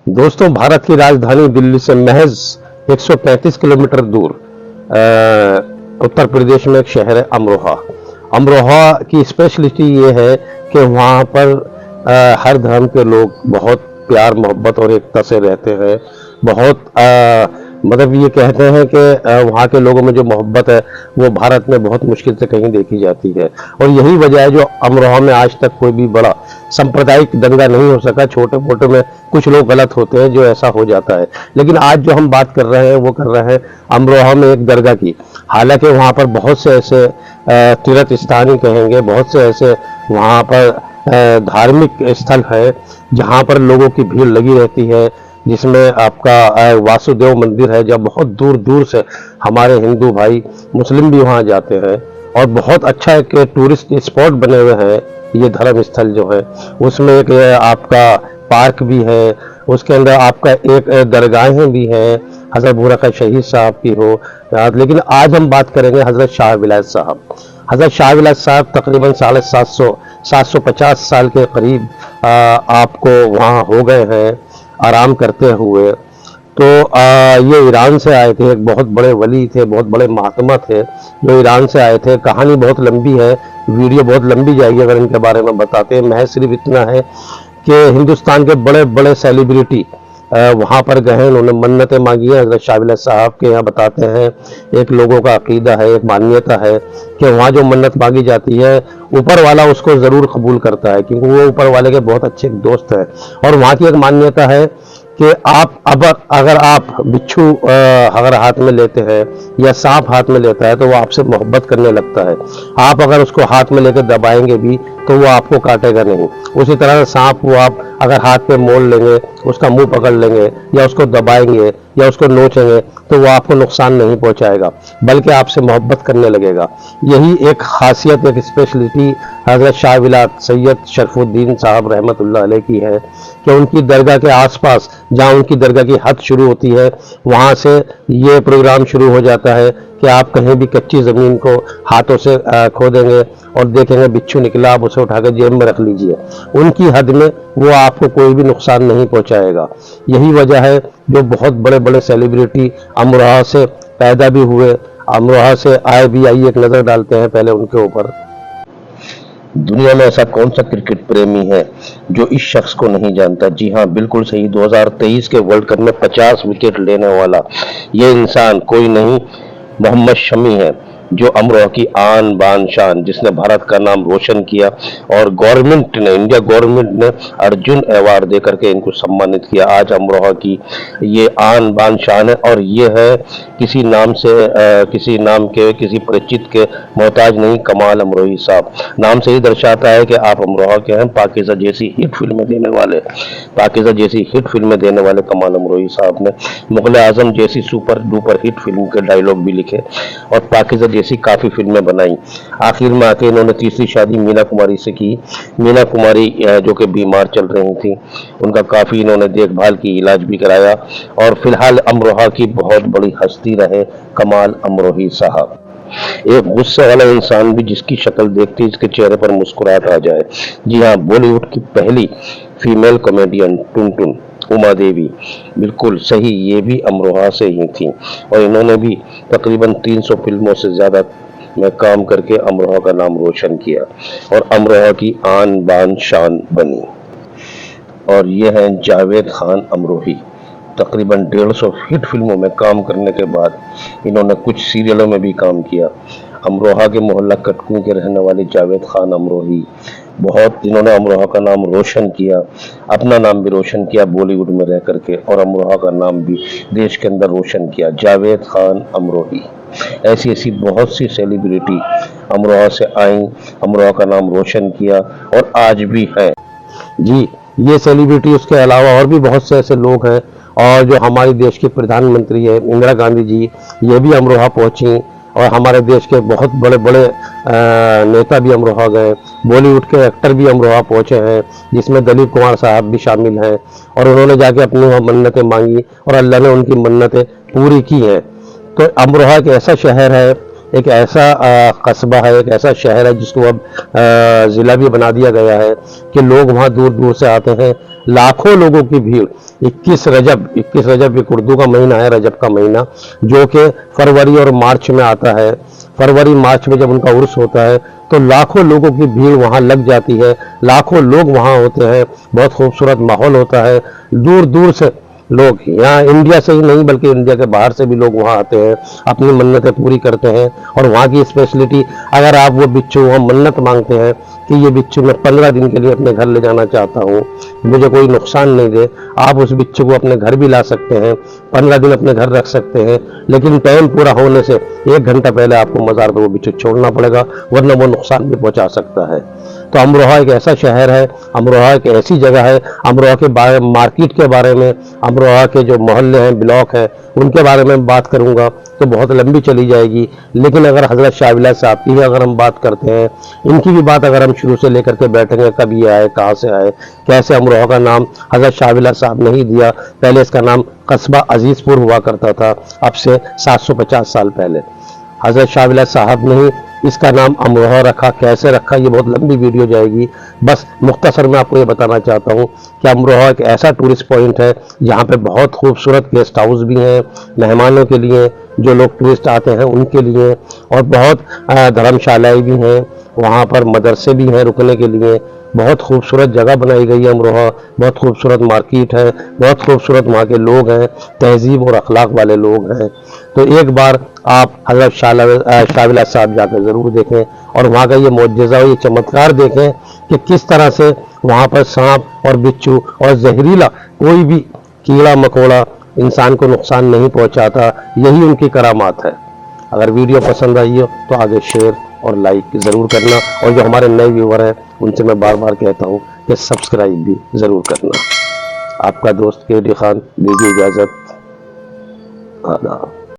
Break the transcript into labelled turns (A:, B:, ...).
A: दोस्तों, भारत की राजधानी दिल्ली से महज 135 किलोमीटर दूर उत्तर प्रदेश में एक शहर है अमरोहा। अमरोहा की स्पेशलिटी ये है कि वहाँ पर हर धर्म के लोग बहुत प्यार मोहब्बत और एकता से रहते हैं। बहुत मतलब ये कहते हैं कि वहाँ के लोगों में जो मोहब्बत है वो भारत में बहुत मुश्किल से कहीं देखी जाती है। और यही वजह है जो अमरोहा में आज तक कोई भी बड़ा सांप्रदायिक दंगा नहीं हो सका। छोटे मोटे में कुछ लोग गलत होते हैं जो ऐसा हो जाता है, लेकिन आज जो हम बात कर रहे हैं वो कर रहे हैं अमरोहा में एक दरगाह की। हालांकि वहाँ पर बहुत से ऐसे तीर्थ स्थान ही कहेंगे, बहुत से ऐसे वहाँ पर धार्मिक स्थल है जहाँ पर लोगों की भीड़ लगी रहती है, जिसमें आपका वासुदेव मंदिर है जब बहुत दूर दूर से हमारे हिंदू भाई मुस्लिम भी वहाँ जाते हैं। और बहुत अच्छा एक टूरिस्ट स्पॉट बने हुए हैं ये धर्म स्थल जो है। उसमें एक आपका पार्क भी है, उसके अंदर आपका एक दरगाहें भी हैं, हजरत बुरखा शहीद साहब की हो। लेकिन आज हम बात करेंगे हजरत शाह विलायत साहब। हजरत शाह विलायत साहब तकरीबन 750 साल के करीब आपको वहाँ हो गए हैं आराम करते हुए। तो ये ईरान से आए थे, एक बहुत बड़े वली थे, बहुत बड़े महात्मा थे जो ईरान से आए थे। कहानी बहुत लंबी है, वीडियो बहुत लंबी जाएगी अगर इनके बारे में बताते हैं। महज सिर्फ इतना है कि हिंदुस्तान के बड़े बड़े सेलिब्रिटी वहाँ पर गए, उन्होंने मन्नतें मांगी हैं। हजरत शाह विलायत साहब के यहाँ बताते हैं एक लोगों का अकीदा है, एक मान्यता है कि वहाँ जो मन्नत मांगी जाती है ऊपर वाला उसको ज़रूर कबूल करता है, क्योंकि वो ऊपर वाले के बहुत अच्छे दोस्त हैं। और वहाँ की एक मान्यता है कि आप अब अगर आप बिच्छू अगर हाथ में लेते हैं या सांप हाथ में लेता है तो वो आपसे मोहब्बत करने लगता है। आप अगर उसको हाथ में लेकर दबाएंगे भी तो वो आपको काटेगा नहीं। उसी तरह सांप को आप अगर हाथ पे मोल लेंगे, उसका मुंह पकड़ लेंगे या उसको दबाएंगे या उसको नोचेंगे तो वो आपको नुकसान नहीं पहुंचाएगा, बल्कि आपसे मोहब्बत करने लगेगा। यही एक खासियत, एक स्पेशलिटी हजरत शाह विलायत सैयद शरफुद्दीन साहब रहमतुल्लाह अलैह की है कि उनकी दरगाह के आसपास जहाँ उनकी दरगाह की हद शुरू होती है वहाँ से ये प्रोग्राम शुरू हो जाता है कि आप कहीं भी कच्ची ज़मीन को हाथों से खोदेंगे और देखेंगे बिच्छू निकला, आप उसे उठाकर जेब में रख लीजिए। उनकी हद में वो आपको कोई भी नुकसान नहीं पहुंचाएगा। यही वजह है जो बहुत बड़े बड़े सेलिब्रिटी अमरोहा से पैदा भी हुए, अमरोहा से आए भी। आइए एक नज़र डालते हैं पहले उनके ऊपर। दुनिया में ऐसा कौन सा क्रिकेट प्रेमी है जो इस शख्स को नहीं जानता? जी हाँ, बिल्कुल सही। 2023 के वर्ल्ड कप में 50 विकेट लेने वाला ये इंसान कोई नहीं, मोहम्मद शमी है, जो अमरोहा की आन बान शान, जिसने भारत का नाम रोशन किया। और गवर्नमेंट ने, इंडिया गवर्नमेंट ने अर्जुन अवार्ड देकर के इनको सम्मानित किया। आज अमरोहा की ये आन बान शान है और ये है किसी नाम से किसी नाम के, किसी परिचित के मोहताज नहीं। कमाल अमरोही साहब नाम से ही दर्शाता है कि आप अमरोहा के हैं। पाकिज़ा जैसी हिट फिल्में देने वाले, पाकिज़ा जैसी हिट फिल्में देने वाले कमाल अमरोही साहब ने मुगल आजम जैसी सुपर डुपर हिट फिल्म के डायलॉग भी लिखे और पाकिज़ा जैसी काफ़ी फिल्में बनाई। आखिर में आके इन्होंने तीसरी शादी मीना कुमारी से की। मीना कुमारी जो कि बीमार चल रही थी, उनका काफ़ी इन्होंने देखभाल की, इलाज भी कराया। और फिलहाल अमरोहा की बहुत बड़ी हस्ती रहे कमाल अमरोही साहब। एक गुस्से वाला इंसान भी जिसकी शक्ल देखते ही इसके चेहरे पर मुस्कुराहट आ जाए। जी हाँ, बॉलीवुड की पहली फीमेल कॉमेडियन टुनटुन उमा देवी, बिल्कुल सही, ये भी अमरोहा से ही थी। और इन्होंने भी तकरीबन 300 फिल्मों से ज़्यादा में काम करके अमरोहा का नाम रोशन किया और अमरोहा की आन बान शान बनी। और ये हैं जावेद खान अमरोही। तकरीबन 150 हिट फिल्मों में काम करने के बाद इन्होंने कुछ सीरियलों में भी काम किया। अमरोहा के मोहल्ला कटकुई के रहने वाले जावेद खान अमरोही, बहुत इन्होंने अमरोहा का नाम रोशन किया, अपना नाम भी रोशन किया बॉलीवुड में रह करके, और अमरोहा का नाम भी देश के अंदर रोशन किया। जावेद खान अमरोही, ऐसी ऐसी बहुत सी सेलिब्रिटी अमरोहा से आई, अमरोहा का नाम रोशन किया और आज भी है। जी, ये सेलिब्रिटी, उसके अलावा और भी बहुत से ऐसे लोग हैं। और जो हमारी देश की प्रधानमंत्री है इंदिरा गांधी जी, ये भी अमरोहा पहुंची। और हमारे देश के बहुत बड़े बड़े नेता भी अमरोहा गए। बॉलीवुड के एक्टर भी अमरोहा पहुंचे हैं, जिसमें दिलीप कुमार साहब भी शामिल हैं। और उन्होंने जाके अपनी वहाँ मन्नतें मांगी और अल्लाह ने उनकी मन्नतें पूरी की हैं। तो अमरोहा एक ऐसा शहर है, एक ऐसा कस्बा है, एक ऐसा शहर है जिसको अब ज़िला भी बना दिया गया है कि लोग वहाँ दूर दूर से आते हैं लाखों लोगों की भीड़। 21 रजब एक उर्दू का महीना है, रजब का महीना, जो कि फरवरी और मार्च में आता है। फरवरी मार्च में जब उनका उर्स होता है तो लाखों लोगों की भीड़ वहां लग जाती है, लाखों लोग वहां होते हैं, बहुत खूबसूरत माहौल होता है। दूर दूर से लोग, यहाँ इंडिया से ही नहीं बल्कि इंडिया के बाहर से भी लोग वहाँ आते हैं, अपनी मन्नतें पूरी करते हैं। और वहाँ की स्पेशलिटी, अगर आप वो बिच्छू वहाँ मन्नत मांगते हैं कि ये बिच्छू मैं 15 दिन के लिए अपने घर ले जाना चाहता हूँ, मुझे कोई नुकसान नहीं दे, आप उस बिच्छू को अपने घर भी ला सकते हैं, 15 दिन अपने घर रख सकते हैं। लेकिन टाइम पूरा होने से 1 घंटा पहले आपको मज़ार पे वो बिच्छू छोड़ना पड़ेगा, वरना वो नुकसान भी पहुंचा सकता है। तो अमरोहा एक ऐसा शहर है, अमरोहा एक ऐसी जगह है, अमरोहा के बारे मार्केट के बारे में, अमरोहा के जो मोहल्ले हैं, ब्लॉक हैं, उनके बारे में बात करूंगा तो बहुत लंबी चली जाएगी। लेकिन अगर हजरत शाह विलायत साहब की अगर हम बात करते हैं, इनकी भी बात अगर हम शुरू से लेकर के बैठेंगे, कब ये आए, कहाँ से आए, कैसे अमरोहा का नाम हजरत शाह विलायत साहब ने ही दिया। पहले इसका नाम कस्बा अजीजपुर हुआ करता था, अब से 750 साल पहले हजरत शाह विलायत साहब ने ही इसका नाम अमरोहा रखा। कैसे रखा ये बहुत लंबी वीडियो जाएगी, बस मुख्तसर में आपको ये बताना चाहता हूँ कि अमरोहा एक ऐसा टूरिस्ट पॉइंट है जहाँ पे बहुत खूबसूरत गेस्ट हाउस भी हैं मेहमानों के लिए, जो लोग टूरिस्ट आते हैं उनके लिए, और बहुत धर्मशालाएँ भी हैं, वहाँ पर मदरसे भी हैं रुकने के लिए। बहुत खूबसूरत जगह बनाई गई है अमरोहा, बहुत खूबसूरत मार्केट है, बहुत खूबसूरत वहाँ के लोग हैं, तहजीब और अखलाक वाले लोग हैं। तो एक बार आप हजरत शाह विलायत साहब जाकर ज़रूर देखें और वहाँ का ये मुअज्जिज़ा, ये चमत्कार देखें कि किस तरह से वहाँ पर सांप और बिच्छू और जहरीला कोई भी कीड़ा मकोड़ा इंसान को नुकसान नहीं पहुँचाता। यही उनकी करामात है। अगर वीडियो पसंद आई हो तो आगे शेयर और लाइक ज़रूर करना, और जो हमारे नए व्यूवर हैं उनसे मैं बार बार कहता हूँ कि सब्सक्राइब भी ज़रूर करना। आपका दोस्त KD खान, दीजिए इजाज़त। आदाब।